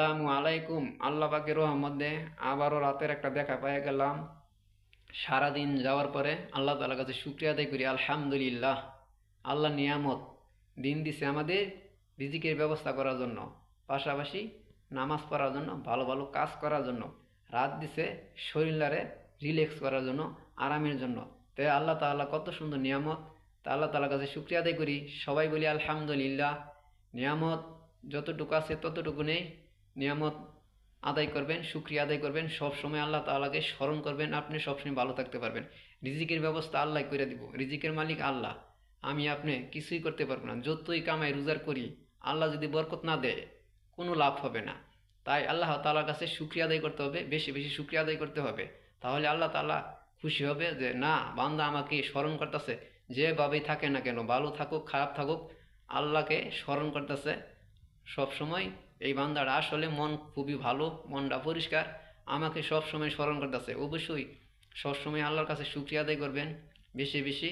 আসসালামু আলাইকুম। আল্লাহ পাকের রহমতে আবারও রাতের একটা দেখা পেয়ে গেলাম। সারাদিন যাওয়ার পরে আল্লাহ তাআলার কাছে শুকরিয়া আদায় করি, আলহামদুলিল্লাহ। আল্লাহ নিয়ামত দিন দিছে আমাদের রিজিকের ব্যবস্থা করার জন্য, পাশাপাশি নামাজ পড়ার জন্য, ভালো ভালো কাজ করার জন্য, রাত দিছে শরীরটারে রিল্যাক্স করার জন্য, আরামের জন্য। তাই আল্লাহ তাআলা কত সুন্দর নিয়ামত, তা আল্লাহ তাআলার কাছে শুকরিয়া আদায় করি। সবাই বলি আলহামদুলিল্লাহ। নিয়ামত যতটুকু আছে ততটুকু নেই, নিয়ামত আদায় করবেন, শুকরিয়া আদায় করবেন, সব সময় আল্লাহ তাআলাকে স্মরণ করবেন, আপনি সবসময় ভালো থাকতে পারবেন। রিজিকের ব্যবস্থা আল্লাহ করে দিব, রিজিকের মালিক আল্লাহ। আমি আপনি কিছুই করতে পারবো না, যতই কামাই রোজগার করি, আল্লাহ যদি বরকত না দেয় কোনো লাভ হবে না। তাই আল্লাহ তাআলার কাছে শুকরিয়া আদায় করতে হবে, বেশি বেশি শুকরিয়া আদায় করতে হবে। তাহলে আল্লাহ তাআলা খুশি হবে যে না, বান্দা আমাকে স্মরণ করতেছে। যেভাবেই থাকে না কেন, ভালো থাকুক খারাপ থাকুক, আল্লাহকে স্মরণ করতেছে সব সময়। এই বান্দাটা আসলে মন খুবই ভালো, মনটা পরিষ্কার, আমাকে সব সময় স্মরণ করতেছে। অবশ্যই সব সময় আল্লাহর কাছে শুকরিয়া আদায় করবেন বেশি বেশি।